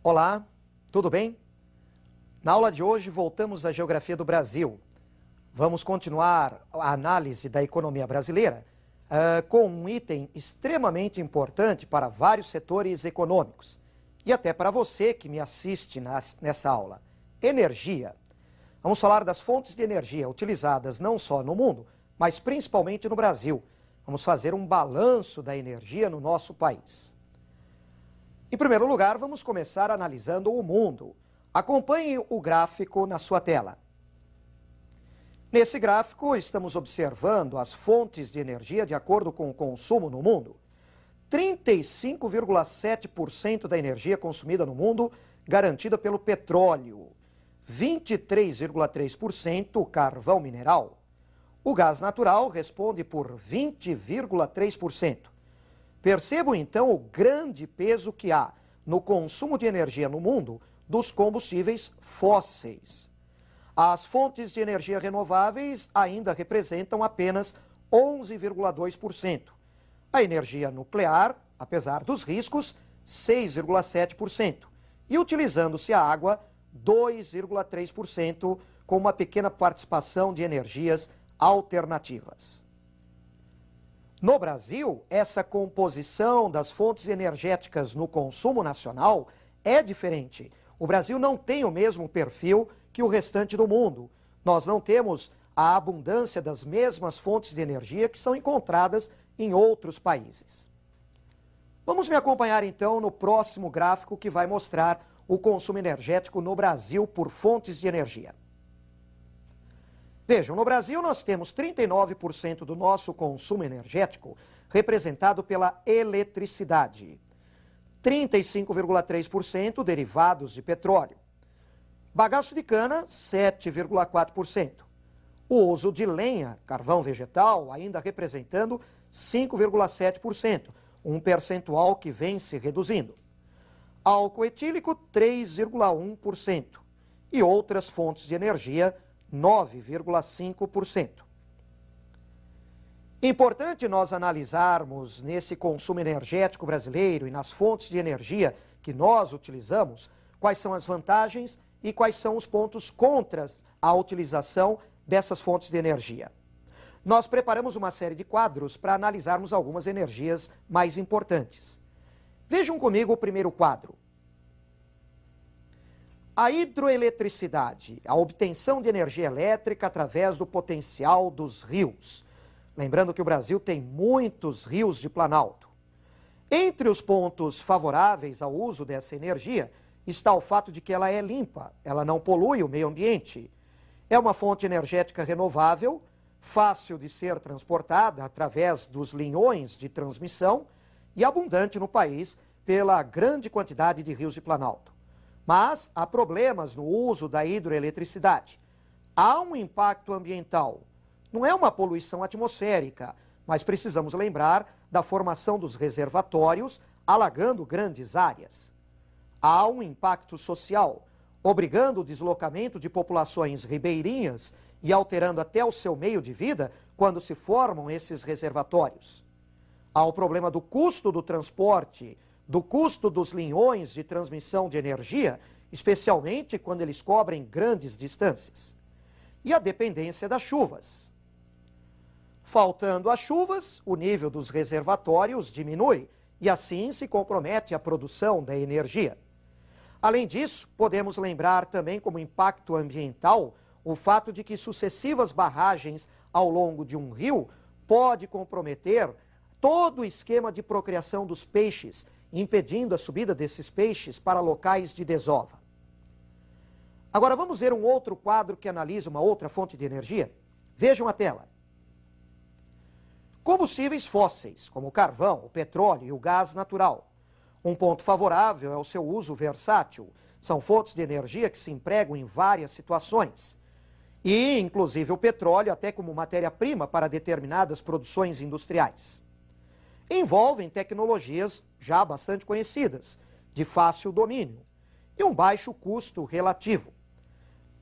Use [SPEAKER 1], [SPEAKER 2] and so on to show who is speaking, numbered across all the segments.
[SPEAKER 1] Olá, tudo bem? Na aula de hoje voltamos à geografia do Brasil. Vamos continuar a análise da economia brasileira com um item extremamente importante para vários setores econômicos e até para você que me assiste nessa aula: energia. Vamos falar das fontes de energia utilizadas não só no mundo, mas principalmente no Brasil. Vamos fazer um balanço da energia no nosso país. Em primeiro lugar, vamos começar analisando o mundo. Acompanhe o gráfico na sua tela. Nesse gráfico, estamos observando as fontes de energia de acordo com o consumo no mundo. 35,7% da energia consumida no mundo garantida pelo petróleo. 23,3% o carvão mineral. O gás natural responde por 20,3%. Percebam então o grande peso que há no consumo de energia no mundo dos combustíveis fósseis. As fontes de energia renováveis ainda representam apenas 11,2%. A energia nuclear, apesar dos riscos, 6,7%. E utilizando-se a água, 2,3%, com uma pequena participação de energias alternativas. No Brasil, essa composição das fontes energéticas no consumo nacional é diferente. O Brasil não tem o mesmo perfil que o restante do mundo. Nós não temos a abundância das mesmas fontes de energia que são encontradas em outros países. Vamos me acompanhar então no próximo gráfico que vai mostrar o consumo energético no Brasil por fontes de energia. Vejam, no Brasil nós temos 39% do nosso consumo energético representado pela eletricidade, 35,3% derivados de petróleo, bagaço de cana, 7,4%, o uso de lenha, carvão vegetal, ainda representando 5,7%, um percentual que vem se reduzindo, álcool etílico, 3,1% e outras fontes de energia, 9,5%. Importante nós analisarmos nesse consumo energético brasileiro e nas fontes de energia que nós utilizamos, quais são as vantagens e quais são os pontos contra a utilização dessas fontes de energia. Nós preparamos uma série de quadros para analisarmos algumas energias mais importantes. Vejam comigo o primeiro quadro. A hidroeletricidade, a obtenção de energia elétrica através do potencial dos rios. Lembrando que o Brasil tem muitos rios de planalto. Entre os pontos favoráveis ao uso dessa energia está o fato de que ela é limpa, ela não polui o meio ambiente. É uma fonte energética renovável, fácil de ser transportada através dos linhões de transmissão e abundante no país pela grande quantidade de rios de planalto. Mas há problemas no uso da hidroeletricidade. Há um impacto ambiental. Não é uma poluição atmosférica, mas precisamos lembrar da formação dos reservatórios, alagando grandes áreas. Há um impacto social, obrigando o deslocamento de populações ribeirinhas e alterando até o seu meio de vida quando se formam esses reservatórios. Há o problema do custo do transporte, do custo dos linhões de transmissão de energia, especialmente quando eles cobrem grandes distâncias. E a dependência das chuvas. Faltando as chuvas, o nível dos reservatórios diminui e assim se compromete a produção da energia. Além disso, podemos lembrar também como impacto ambiental o fato de que sucessivas barragens ao longo de um rio pode comprometer todo o esquema de procriação dos peixes, impedindo a subida desses peixes para locais de desova. Agora vamos ver um outro quadro que analisa uma outra fonte de energia. Vejam a tela. Combustíveis fósseis, como o carvão, o petróleo e o gás natural. Um ponto favorável é o seu uso versátil. São fontes de energia que se empregam em várias situações. E, inclusive, o petróleo até como matéria-prima para determinadas produções industriais. Envolvem tecnologias já bastante conhecidas, de fácil domínio e um baixo custo relativo.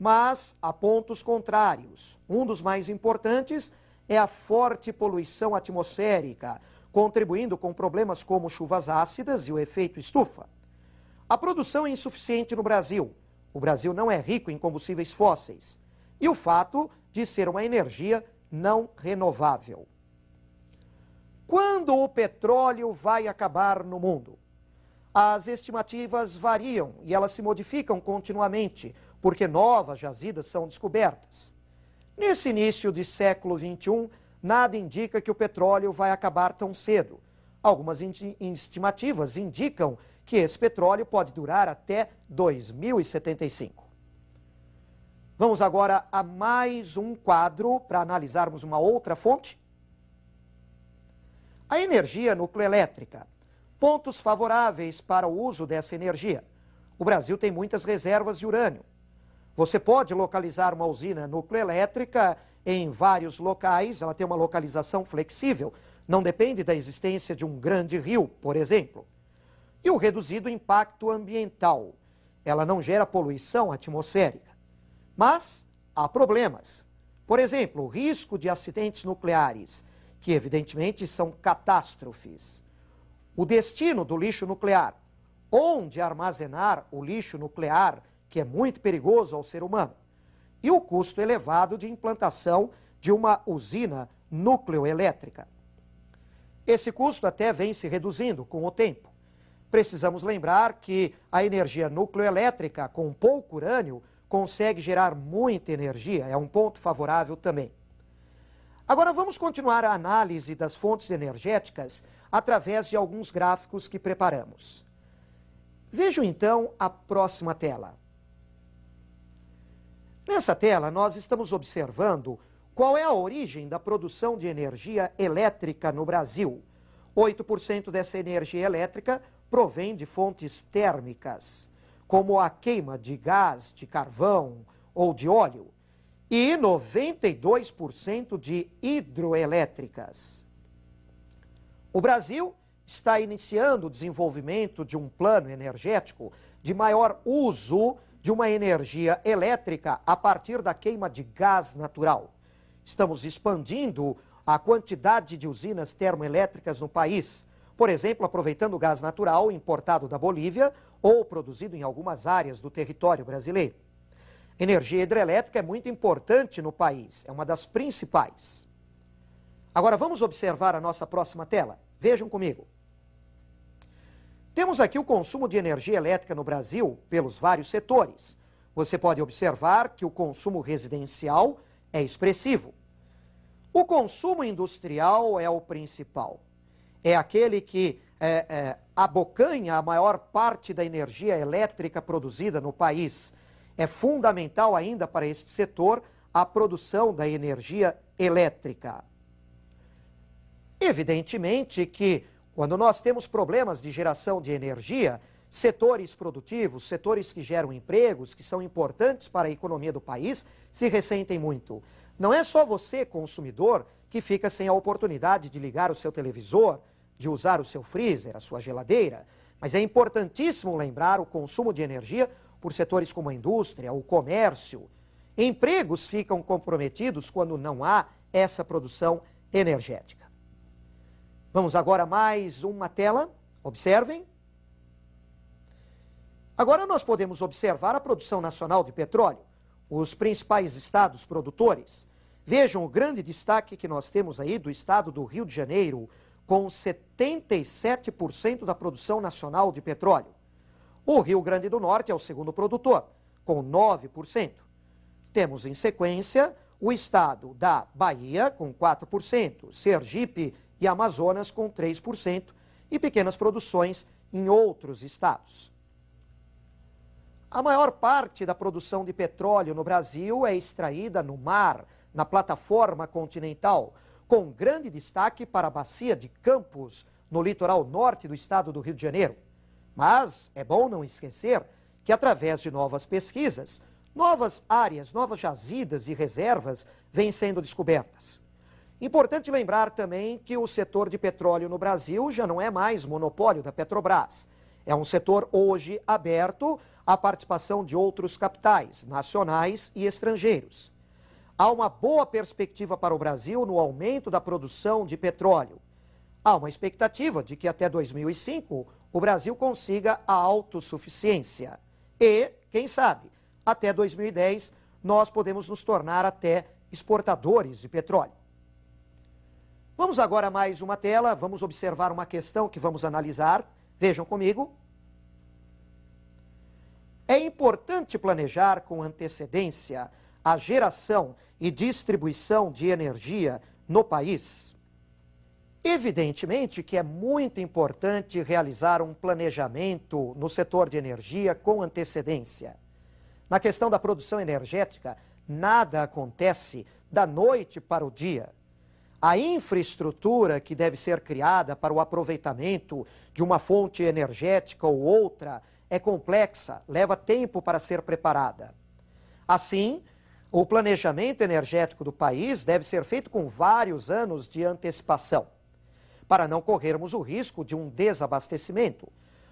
[SPEAKER 1] Mas há pontos contrários. Um dos mais importantes é a forte poluição atmosférica, contribuindo com problemas como chuvas ácidas e o efeito estufa. A produção é insuficiente no Brasil. O Brasil não é rico em combustíveis fósseis. E o fato de ser uma energia não renovável. Quando o petróleo vai acabar no mundo? As estimativas variam e elas se modificam continuamente, porque novas jazidas são descobertas. Nesse início de século XXI, nada indica que o petróleo vai acabar tão cedo. Algumas estimativas indicam que esse petróleo pode durar até 2075. Vamos agora a mais um quadro para analisarmos uma outra fonte. A energia nucleoelétrica. Pontos favoráveis para o uso dessa energia. O Brasil tem muitas reservas de urânio. Você pode localizar uma usina nucleoelétrica em vários locais, ela tem uma localização flexível, não depende da existência de um grande rio, por exemplo. E o reduzido impacto ambiental. Ela não gera poluição atmosférica. Mas há problemas. Por exemplo, o risco de acidentes nucleares, que evidentemente são catástrofes. O destino do lixo nuclear. Onde armazenar o lixo nuclear, que é muito perigoso ao ser humano. E o custo elevado de implantação de uma usina nucleoelétrica. Esse custo até vem se reduzindo com o tempo. Precisamos lembrar que a energia nucleoelétrica com pouco urânio consegue gerar muita energia, é um ponto favorável também. Agora vamos continuar a análise das fontes energéticas através de alguns gráficos que preparamos. Vejam então a próxima tela. Nessa tela nós estamos observando qual é a origem da produção de energia elétrica no Brasil. 8% dessa energia elétrica provém de fontes térmicas, como a queima de gás, de carvão ou de óleo, e 92% de hidroelétricas. O Brasil está iniciando o desenvolvimento de um plano energético de maior uso de uma energia elétrica a partir da queima de gás natural. Estamos expandindo a quantidade de usinas termoelétricas no país, por exemplo, aproveitando o gás natural importado da Bolívia ou produzido em algumas áreas do território brasileiro. Energia hidrelétrica é muito importante no país, é uma das principais. Agora vamos observar a nossa próxima tela. Vejam comigo. Temos aqui o consumo de energia elétrica no Brasil pelos vários setores. Você pode observar que o consumo residencial é expressivo. O consumo industrial é o principal. É aquele que abocanha a maior parte da energia elétrica produzida no país. É fundamental ainda para este setor a produção da energia elétrica. Evidentemente que quando nós temos problemas de geração de energia, setores produtivos, setores que geram empregos, que são importantes para a economia do país, se ressentem muito. Não é só você, consumidor, que fica sem a oportunidade de ligar o seu televisor, de usar o seu freezer, a sua geladeira, mas é importantíssimo lembrar o consumo de energia por setores como a indústria, o comércio. Empregos ficam comprometidos quando não há essa produção energética. Vamos agora a mais uma tela. Observem. Agora nós podemos observar a produção nacional de petróleo, os principais estados produtores. Vejam o grande destaque que nós temos aí do estado do Rio de Janeiro, com 77% da produção nacional de petróleo. O Rio Grande do Norte é o segundo produtor, com 9%. Temos em sequência o estado da Bahia, com 4%, Sergipe e Amazonas, com 3%, e pequenas produções em outros estados. A maior parte da produção de petróleo no Brasil é extraída no mar, na plataforma continental, com grande destaque para a bacia de Campos, no litoral norte do estado do Rio de Janeiro. Mas é bom não esquecer que, através de novas pesquisas, novas áreas, novas jazidas e reservas vêm sendo descobertas. Importante lembrar também que o setor de petróleo no Brasil já não é mais monopólio da Petrobras. É um setor hoje aberto à participação de outros capitais, nacionais e estrangeiros. Há uma boa perspectiva para o Brasil no aumento da produção de petróleo. Há uma expectativa de que até 2005 o Brasil consiga a autossuficiência. E, quem sabe, até 2010 nós podemos nos tornar até exportadores de petróleo. Vamos agora a mais uma tela, vamos observar uma questão que vamos analisar. Vejam comigo. É importante planejar com antecedência a geração e distribuição de energia no país? Evidentemente que é muito importante realizar um planejamento no setor de energia com antecedência. Na questão da produção energética, nada acontece da noite para o dia. A infraestrutura que deve ser criada para o aproveitamento de uma fonte energética ou outra é complexa, leva tempo para ser preparada. Assim, o planejamento energético do país deve ser feito com vários anos de antecipação, para não corrermos o risco de um desabastecimento,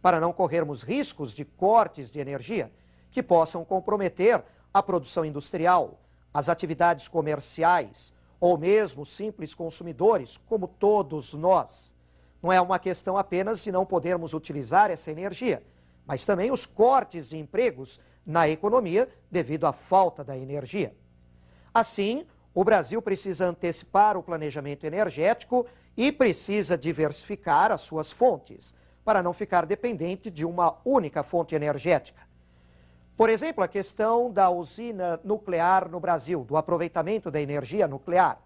[SPEAKER 1] para não corrermos riscos de cortes de energia que possam comprometer a produção industrial, as atividades comerciais ou mesmo simples consumidores, como todos nós. Não é uma questão apenas de não podermos utilizar essa energia, mas também os cortes de empregos na economia devido à falta da energia. Assim, o Brasil precisa antecipar o planejamento energético e precisa diversificar as suas fontes, para não ficar dependente de uma única fonte energética. Por exemplo, a questão da usina nuclear no Brasil, do aproveitamento da energia nuclear.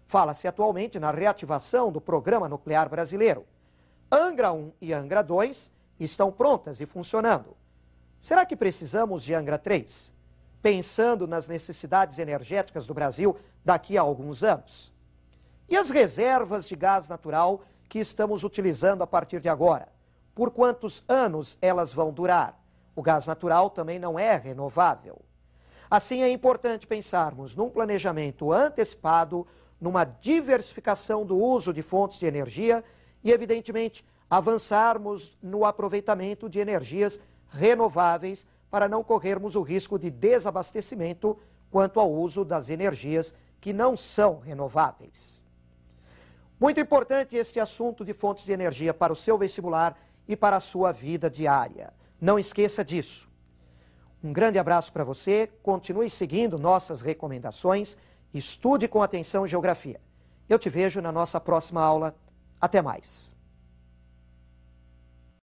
[SPEAKER 1] Fala-se atualmente na reativação do programa nuclear brasileiro. Angra 1 e Angra 2 estão prontas e funcionando. Será que precisamos de Angra 3? Pensando nas necessidades energéticas do Brasil daqui a alguns anos. E as reservas de gás natural que estamos utilizando a partir de agora? Por quantos anos elas vão durar? O gás natural também não é renovável. Assim, é importante pensarmos num planejamento antecipado, numa diversificação do uso de fontes de energia e, evidentemente, avançarmos no aproveitamento de energias renováveis para não corrermos o risco de desabastecimento quanto ao uso das energias que não são renováveis. Muito importante este assunto de fontes de energia para o seu vestibular e para a sua vida diária. Não esqueça disso. Um grande abraço para você, continue seguindo nossas recomendações, estude com atenção geografia. Eu te vejo na nossa próxima aula. Até mais.